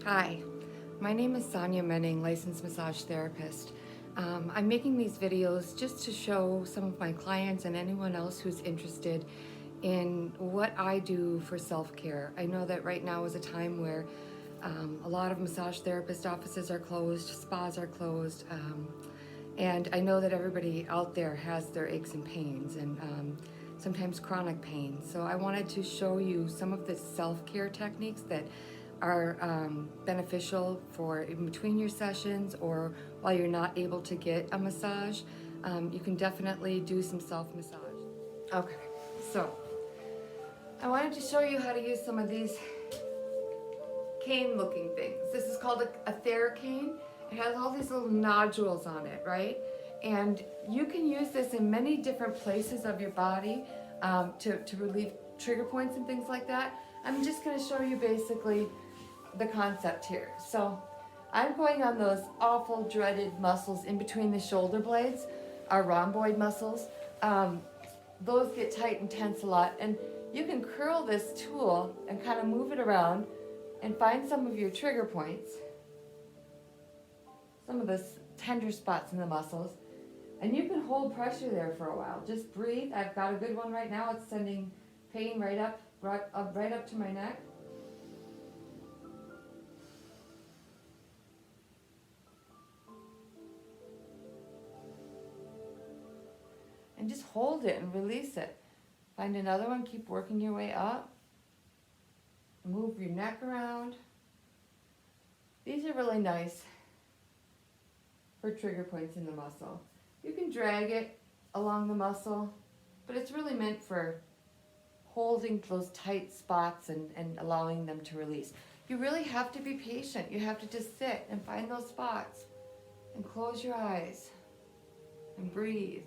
Hi, my name is Sonia Menning, licensed massage therapist. I'm making these videos just to show some of my clients and anyone else who's interested in what I do for self-care. I know that right now is a time where a lot of massage therapist offices are closed, spas are closed, and I know that everybody out there has their aches and pains and sometimes chronic pain. So I wanted to show you some of the self-care techniques that are beneficial for in between your sessions or while you're not able to get a massage. You can definitely do some self-massage. Okay, so I wanted to show you how to use some of these cane looking things. This is called a TheraCane. It has all these little nodules on it, right? And you can use this in many different places of your body to relieve trigger points and things like that. I'm just going to show you basically the concept here. So I'm going on those awful dreaded muscles in between the shoulder blades, our rhomboid muscles. Those get tight and tense a lot, and you can curl this tool and kind of move it around and find some of your trigger points, some of the tender spots in the muscles, and you can hold pressure there for a while. Just breathe. I've got a good one right now. It's sending pain right up to my neck. And just hold it and release it. Find another one, keep working your way up. Move your neck around. These are really nice for trigger points in the muscle. You can drag it along the muscle, but it's really meant for holding those tight spots and allowing them to release. You really have to be patient. You have to just sit and find those spots and close your eyes and breathe.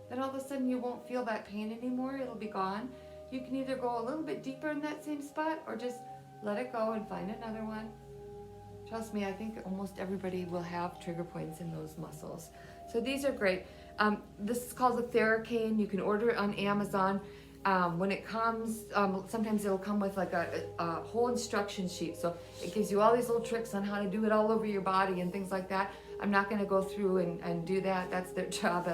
Then all of a sudden you won't feel that pain anymore. It'll be gone. You can either go a little bit deeper in that same spot or just let it go and find another one. Trust me, I think almost everybody will have trigger points in those muscles. So these are great. This is called a TheraCane. You can order it on Amazon. When it comes, sometimes it'll come with like a whole instruction sheet. So it gives you all these little tricks on how to do it all over your body and things like that. I'm not going to go through and do that. That's their job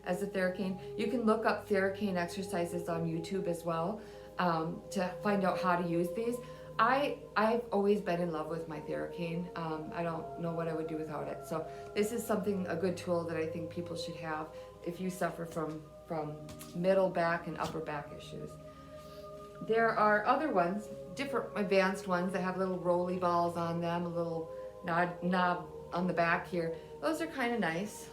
as a TheraCane. You can look up TheraCane exercises on YouTube as well to find out how to use these. I've always been in love with my TheraCane. I don't know what I would do without it. So this is a good tool that I think people should have if you suffer from middle back and upper back issues. There are other ones, different advanced ones that have little rolly balls on them, a little knob on the back here. Those are kind of nice.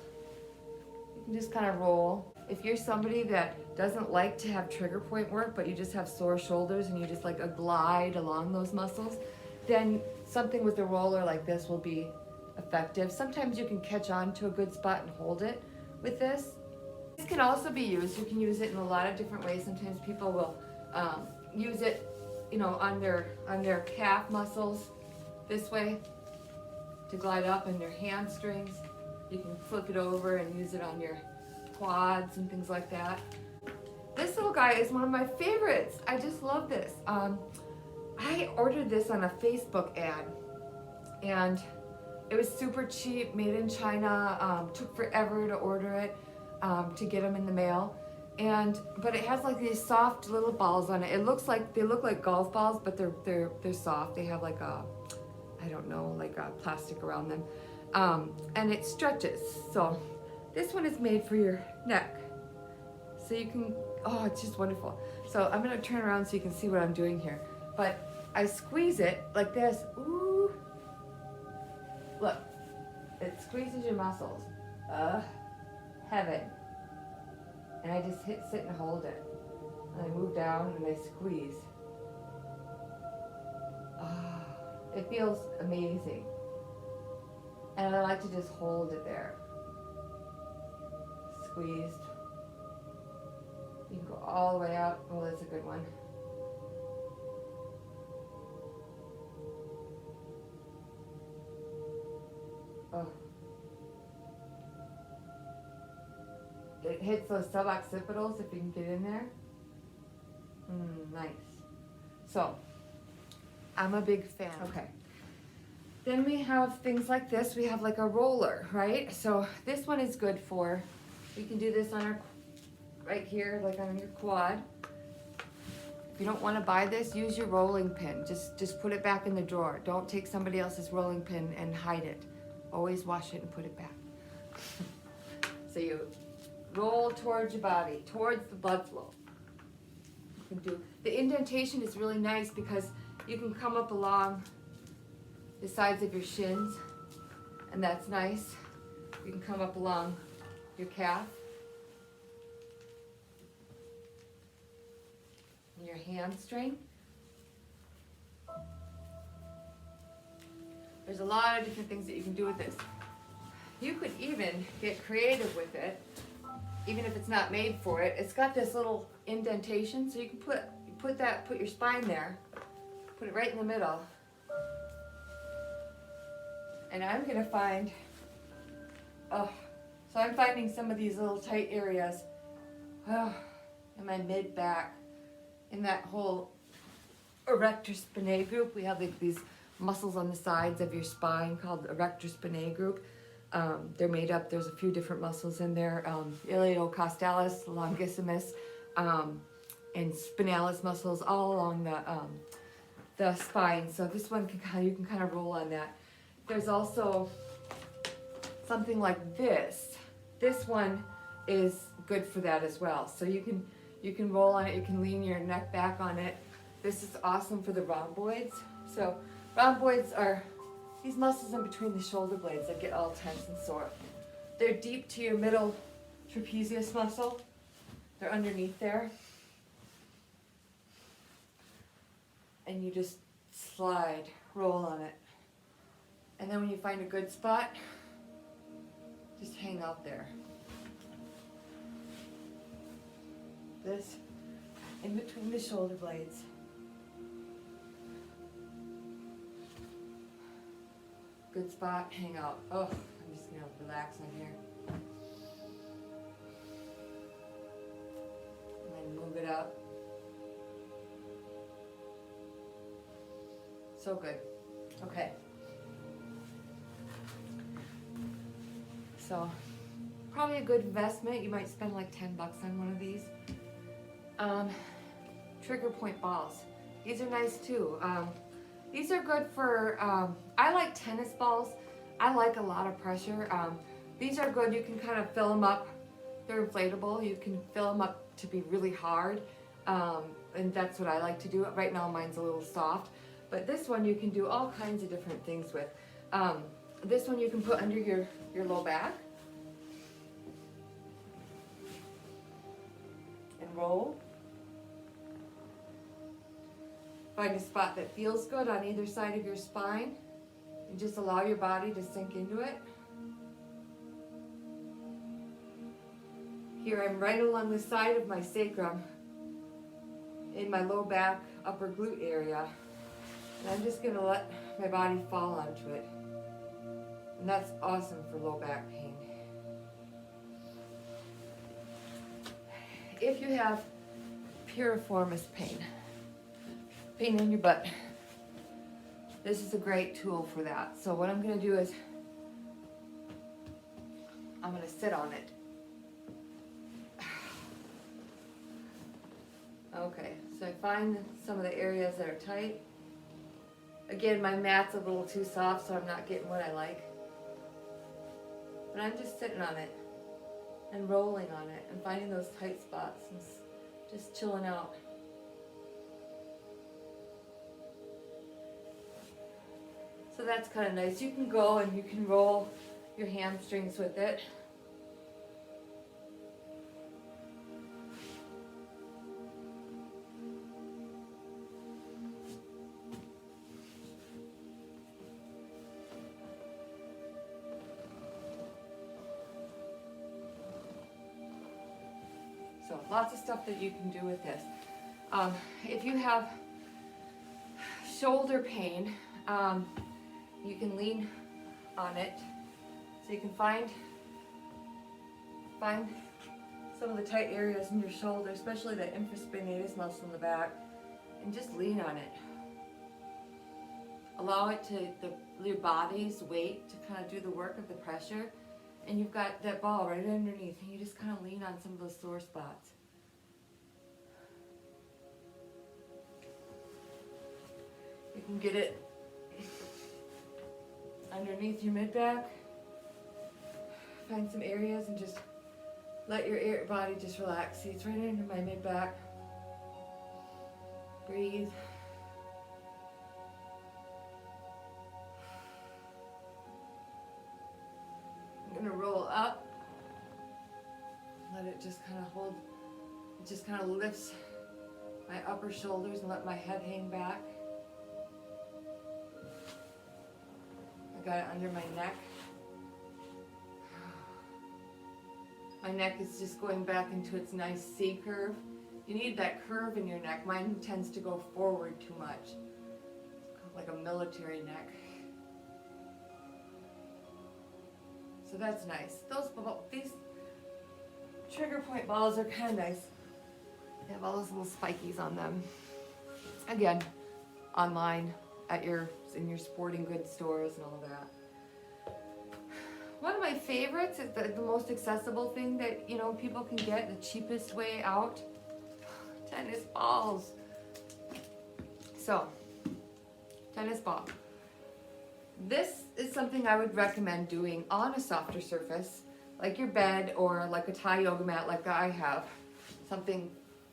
You can just kind of roll. If you're somebody that doesn't like to have trigger point work, but you just have sore shoulders and you just like a glide along those muscles, then something with a roller like this will be effective. Sometimes you can catch on to a good spot and hold it with this. This can also be used. You can use it in a lot of different ways. Sometimes people will use it, on their calf muscles this way to glide up, and their hamstrings. You can flip it over and use it on your quads and things like that. This little guy is one of my favorites. I just love this. I ordered this on a Facebook ad, and it was super cheap, made in China. Took forever to order it, to get them in the mail. But it has like these soft little balls on it. They look like golf balls, but they're soft. They have like a plastic around them. And it stretches. So this one is made for your neck. So you can, it's just wonderful. So I'm gonna turn around so you can see what I'm doing here. But I squeeze it like this. Ooh. Look, it squeezes your muscles. Heaven. And I just sit and hold it. And I move down and I squeeze. It feels amazing. And I like to just hold it there. Squeezed. You can go all the way up. Oh, that's a good one. Oh. it hits those suboccipitals if you can get in there. Nice. So, I'm a big fan. Okay. Then we have things like this. We have like a roller, right? So this one is good for, we can do this on our, right here, like on your quad. If you don't want to buy this, use your rolling pin. Just put it back in the drawer. Don't take somebody else's rolling pin and hide it. Always wash it and put it back. So you roll towards your body, towards the blood flow. You can do, the indentation is really nice because you can come up along the sides of your shins, and that's nice. You can come up along your calf and your hamstring. There's a lot of different things that you can do with this. You could even get creative with it, even if it's not made for it. It's got this little indentation, so you can put your spine there, put it right in the middle. And I'm gonna find, so I'm finding some of these little tight areas in my mid back, in that whole erector spinae group. We have like these muscles on the sides of your spine called erector spinae group. They're made up, there's a few different muscles in there, iliocostalis, longissimus, and spinalis muscles all along the spine. So this one you can kind of roll on that. There's also something like this. This one is good for that as well. So you can roll on it, you can lean your neck back on it. This is awesome for the rhomboids. So rhomboids are these muscles in between the shoulder blades that get all tense and sore. They're deep to your middle trapezius muscle. They're underneath there. And you just slide, roll on it. And then when you find a good spot, just hang out there. This in between the shoulder blades. Good spot, hang out. Oh, I'm just gonna relax on here. And then move it up. So good. Okay. So, probably a good investment. You might spend like $10 on one of these. Trigger point balls. These are nice too. These are good for, I like tennis balls. I like a lot of pressure. These are good. You can kind of fill them up. They're inflatable. You can fill them up to be really hard. And that's what I like to do. Right now mine's a little soft. But this one you can do all kinds of different things with. This one you can put under your low back. And roll. Find a spot that feels good on either side of your spine. And just allow your body to sink into it. Here I'm right along the side of my sacrum. In my low back, upper glute area. And I'm just going to let my body fall onto it. And that's awesome for low back pain. If you have piriformis pain in your butt, this is a great tool for that. So what I'm going to do is I'm going to sit on it. Okay, so I find some of the areas that are tight. Again, my mat's a little too soft, so I'm not getting what I like. But I'm just sitting on it and rolling on it and finding those tight spots and just chilling out. So that's kind of nice. You can go and you can roll your hamstrings with it. So lots of stuff that you can do with this. If you have shoulder pain, you can lean on it. So you can find some of the tight areas in your shoulder, especially the infraspinatus muscle in the back, and just lean on it. Allow it to, your body's weight to kind of do the work of the pressure, and you've got that ball right underneath, and you just kind of lean on some of those sore spots. You can get it underneath your mid-back. Find some areas and just let your body just relax. See, it's right into my mid-back. Breathe. I'm gonna roll up. Let it just kind of hold. It just kind of lifts my upper shoulders and let my head hang back. I got it under my neck. My neck is just going back into its nice C curve. You need that curve in your neck. Mine tends to go forward too much. It's kind of like a military neck. So that's nice. These trigger point balls are kind of nice. They have all those little spikies on them. Again, online in your sporting goods stores and all of that. One of my favorites is the most accessible thing that people can get, the cheapest way out. Tennis balls. So, tennis ball. This is something I would recommend doing on a softer surface, like your bed or like a Thai yoga mat like I have. Something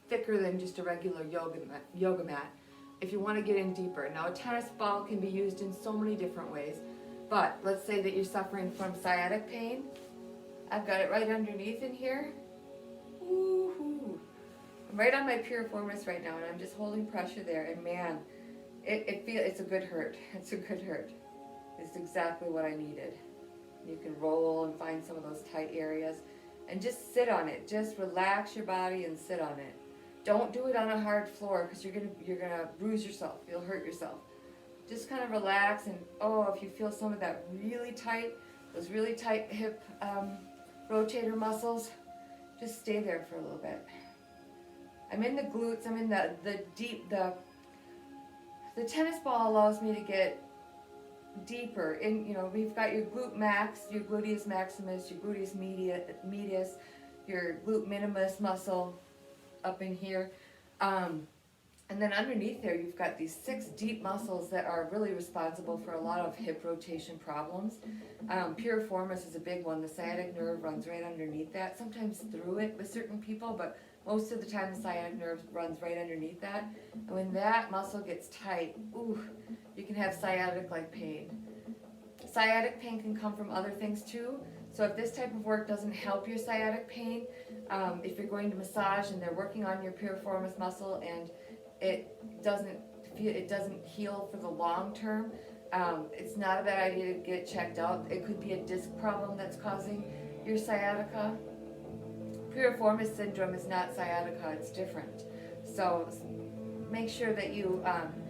thicker than just a regular yoga mat. If you want to get in deeper. Now a tennis ball can be used in so many different ways, but let's say that you're suffering from sciatic pain. I've got it right underneath in here. Woo-hoo. I'm right on my piriformis right now, and I'm just holding pressure there, and man, it's a good hurt. It's a good hurt. It's exactly what I needed. You can roll and find some of those tight areas and just sit on it. Just relax your body and sit on it. Don't do it on a hard floor because you're gonna bruise yourself. You'll hurt yourself. Just kind of relax, and if you feel some of that those really tight hip rotator muscles, just stay there for a little bit. I'm in the glutes. I'm in the deep. The tennis ball allows me to get deeper. We've got your glute max, your gluteus maximus, your gluteus medius, your glute minimus muscle up in here. And then underneath there, you've got these 6 deep muscles that are really responsible for a lot of hip rotation problems. Piriformis is a big one. The sciatic nerve runs right underneath that, sometimes through it with certain people, but most of the time the sciatic nerve runs right underneath that. And when that muscle gets tight, you can have sciatic-like pain. Sciatic pain can come from other things too. So if this type of work doesn't help your sciatic pain, if you're going to massage and they're working on your piriformis muscle and it doesn't heal for the long term, it's not a bad idea to get checked out. It could be a disc problem that's causing your sciatica. Piriformis syndrome is not sciatica, it's different. So make sure that you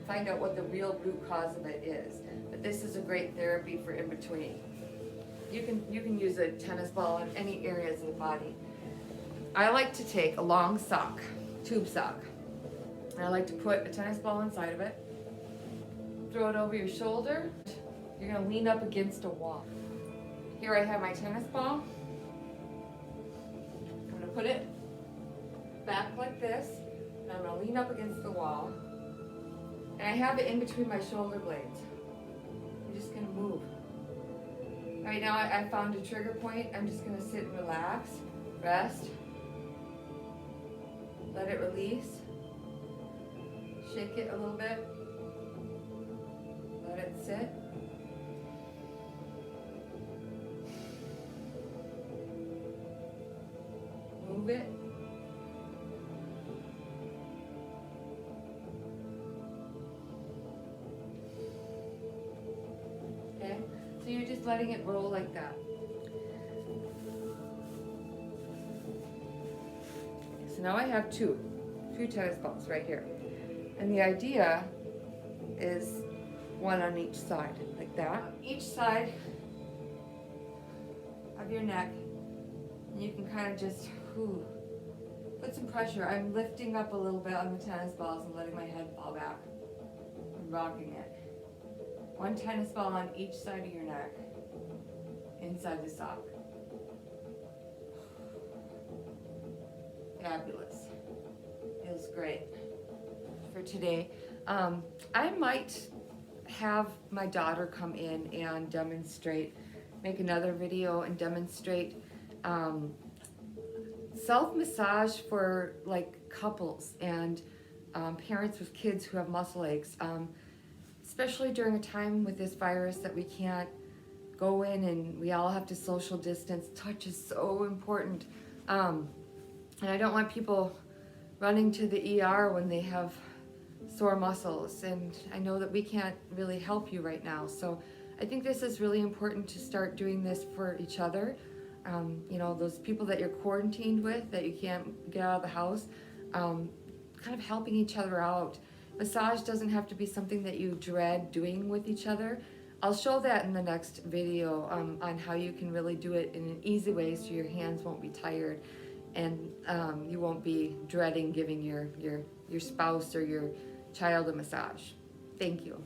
find out what the real root cause of it is. But this is a great therapy for in between. You can use a tennis ball in any areas of the body. I like to take a long sock, tube sock, and I like to put a tennis ball inside of it, throw it over your shoulder. You're gonna lean up against a wall. Here I have my tennis ball. I'm gonna put it back like this, and I'm gonna lean up against the wall. And I have it in between my shoulder blades. I'm just gonna move. Right now I found a trigger point. I'm just gonna sit and relax, rest, let it release, shake it a little bit, let it sit. Move it. Okay, so you're just letting it roll like that. So now I have two tennis balls right here. And the idea is one on each side, like that. Each side of your neck, and you can kind of just pressure. I'm lifting up a little bit on the tennis balls and letting my head fall back. I'm rocking it. 1 tennis ball on each side of your neck, inside the sock. Fabulous. Feels great for today. I might have my daughter come in and demonstrate, make another video and demonstrate self-massage for like couples and parents with kids who have muscle aches, especially during a time with this virus that we can't go in and we all have to social distance. Touch is so important. And I don't want people running to the ER when they have sore muscles, and I know that we can't really help you right now. So I think this is really important to start doing this for each other. You know, those people that you're quarantined with, that you can't get out of the house, kind of helping each other out. Massage doesn't have to be something that you dread doing with each other. I'll show that in the next video on how you can really do it in an easy way so your hands won't be tired and you won't be dreading giving your spouse or your child a massage. Thank you.